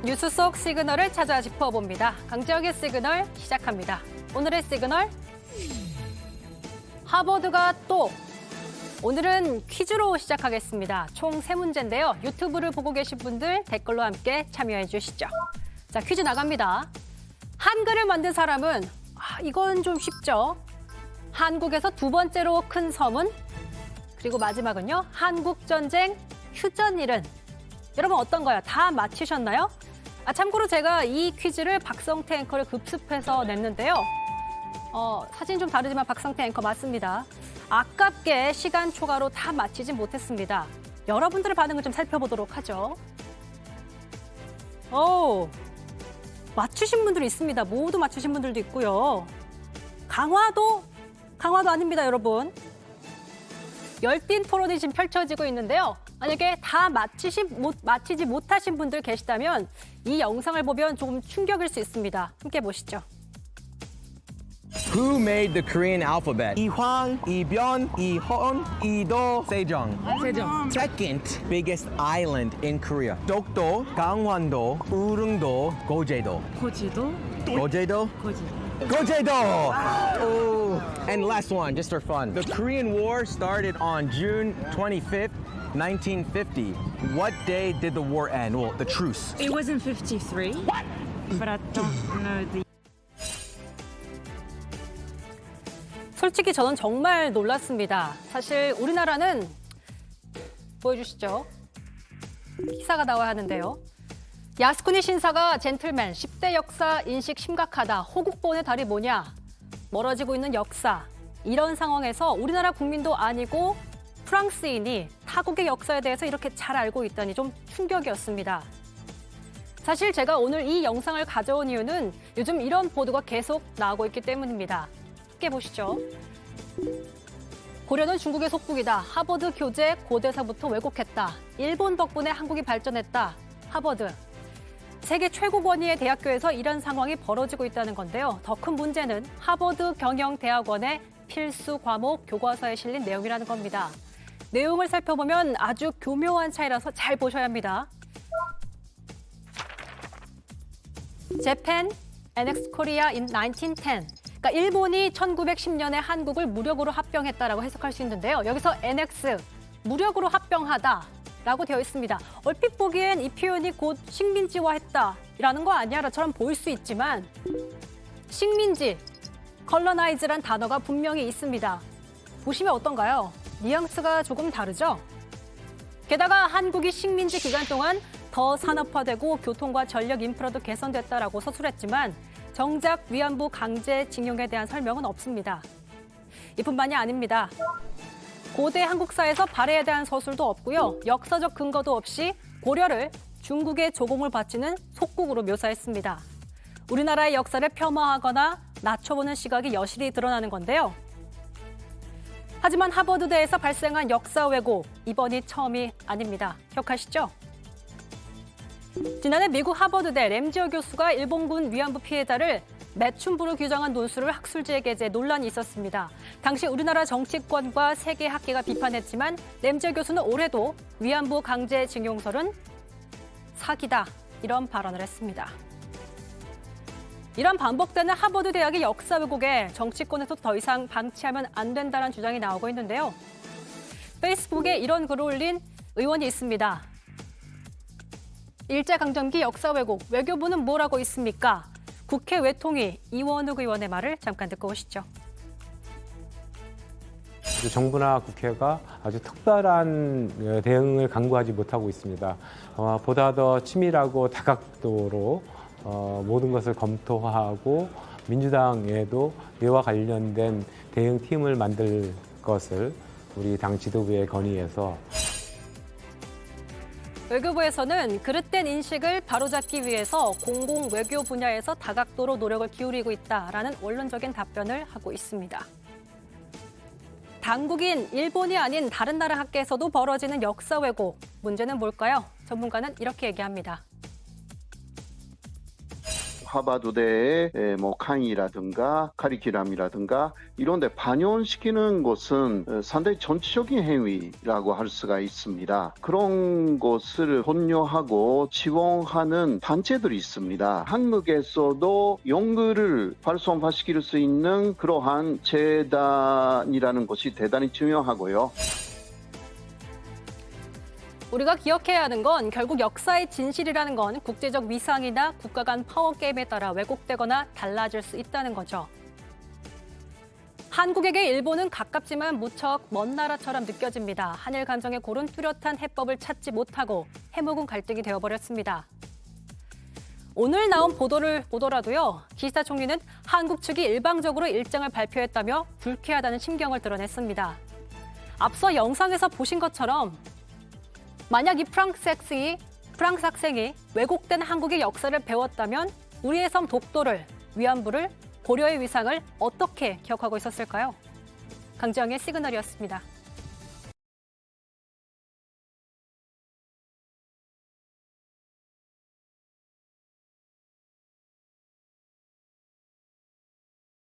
뉴스 속 시그널을 찾아 짚어봅니다. 강지혁의 시그널 시작합니다. 오늘의 시그널, 하버드가 또 오늘은 퀴즈로 시작하겠습니다. 총 3문제인데요. 유튜브를 보고 계신 분들 댓글로 함께 참여해 주시죠. 자, 퀴즈 나갑니다. 한글을 만든 사람은, 이건 좀 쉽죠. 한국에서 두 번째로 큰 섬은? 그리고 마지막은요. 한국전쟁 휴전일은? 여러분 어떤가요? 다 맞히셨나요? 참고로 제가 이 퀴즈를 박성태 앵커를 급습해서 냈는데요. 사진 좀 다르지만 박성태 앵커 맞습니다. 아깝게 시간 초과로 다 맞히진 못했습니다. 여러분들의 반응을 좀 살펴보도록 하죠. 맞추신 분들이 있습니다. 모두 맞추신 분들도 있고요. 강화도 아닙니다, 여러분. 열띤 토론이 지금 펼쳐지고 있는데요. 만약에 다 맞히지 못하신 분들 계시다면 이 영상을 보면 조금 충격일 수 있습니다. 함께 보시죠. Who made the Korean alphabet? 이황, 이변, 이헌, 이도, 세종. 세종. Second biggest island in Korea. 독도, 강원도, 우릉도, 고제도. 고지도, 고제도? 고지도. 고제도! Oh. And last one, just for fun. The Korean War started on June 25th, 1950. What day did the war end? Well, the truce. It was in 53. What? But I don't know the. 솔직히 저는 정말 놀랐습니다. 사실 우리나라는 보여주시죠. 기사가 나와야 하는데요. 야스쿠니 신사가 젠틀맨, 10대 역사 인식 심각하다. 호국보훈의 달이 뭐냐? 멀어지고 있는 역사. 이런 상황에서 우리나라 국민도 아니고 프랑스인이 타국의 역사에 대해서 이렇게 잘 알고 있다니 좀 충격이었습니다. 사실 제가 오늘 이 영상을 가져온 이유는 요즘 이런 보도가 계속 나오고 있기 때문입니다. 함께 보시죠. 고려는 중국의 속국이다. 하버드 교재 고대사부터 왜곡했다. 일본 덕분에 한국이 발전했다. 하버드. 세계 최고 권위의 대학교에서 이런 상황이 벌어지고 있다는 건데요. 더 큰 문제는 하버드 경영대학원의 필수 과목 교과서에 실린 내용이라는 겁니다. 내용을 살펴보면 아주 교묘한 차이라서 잘 보셔야 합니다. Japan annexed Korea in 1910. 그러니까 일본이 1910년에 한국을 무력으로 합병했다라고 해석할 수 있는데요. 여기서 annex, 무력으로 합병하다라고 되어 있습니다. 얼핏 보기엔 이 표현이 곧 식민지화했다라는 거 아니야라처럼 보일 수 있지만 식민지, colonize란 단어가 분명히 있습니다. 보시면 어떤가요? 뉘앙스가 조금 다르죠? 게다가 한국이 식민지 기간 동안 더 산업화되고 교통과 전력 인프라도 개선됐다라고 서술했지만 정작 위안부 강제징용에 대한 설명은 없습니다. 이뿐만이 아닙니다. 고대 한국사에서 발해에 대한 서술도 없고요. 역사적 근거도 없이 고려를 중국의 조공을 바치는 속국으로 묘사했습니다. 우리나라의 역사를 폄하하거나 낮춰보는 시각이 여실히 드러나는 건데요. 하지만 하버드대에서 발생한 역사 왜곡, 이번이 처음이 아닙니다. 기억하시죠? 지난해 미국 하버드대 램지어 교수가 일본군 위안부 피해자를 매춘부로 규정한 논술을 학술지에 게재 논란이 있었습니다. 당시 우리나라 정치권과 세계 학계가 비판했지만 램지어 교수는 올해도 위안부 강제징용설은 사기다 이런 발언을 했습니다. 이런 반복되는 하버드 대학의 역사 왜곡에 정치권에서 더 이상 방치하면 안 된다는 주장이 나오고 있는데요. 페이스북에 이런 글을 올린 의원이 있습니다. 일제강점기 역사 왜곡, 외교부는 뭘 하고 있습니까? 국회 외통위 이원욱 의원의 말을 잠깐 듣고 오시죠. 정부나 국회가 아주 특별한 대응을 강구하지 못하고 있습니다. 보다 더 치밀하고 다각도로 모든 것을 검토하고 민주당에도 이와 관련된 대응팀을 만들 것을 우리 당 지도부에 건의해서 외교부에서는 그릇된 인식을 바로잡기 위해서 공공 외교 분야에서 다각도로 노력을 기울이고 있다라는 원론적인 답변을 하고 있습니다. 당국인 일본이 아닌 다른 나라 학계에서도 벌어지는 역사 왜곡, 문제는 뭘까요? 전문가는 이렇게 얘기합니다. 하버드대의 뭐 강의라든가 카리큘럼이라든가 이런 데 반영시키는 것은 상당히 정치적인 행위라고 할 수가 있습니다. 그런 것을 권유하고 지원하는 단체들이 있습니다. 한국에서도 연구를 활성화시킬 수 있는 그러한 재단이라는 것이 대단히 중요하고요. 우리가 기억해야 하는 건 결국 역사의 진실이라는 건 국제적 위상이나 국가 간 파워 게임에 따라 왜곡되거나 달라질 수 있다는 거죠. 한국에게 일본은 가깝지만 무척 먼 나라처럼 느껴집니다. 한일 감정의 고른 뚜렷한 해법을 찾지 못하고 해묵은 갈등이 되어버렸습니다. 오늘 나온 보도를 보더라도요. 기시다 총리는 한국 측이 일방적으로 일정을 발표했다며 불쾌하다는 심경을 드러냈습니다. 앞서 영상에서 보신 것처럼 만약 이 프랑스 학생이 왜곡된 한국의 역사를 배웠다면 우리의 섬 독도를, 위안부를, 고려의 위상을 어떻게 기억하고 있었을까요? 강지영의 시그널이었습니다.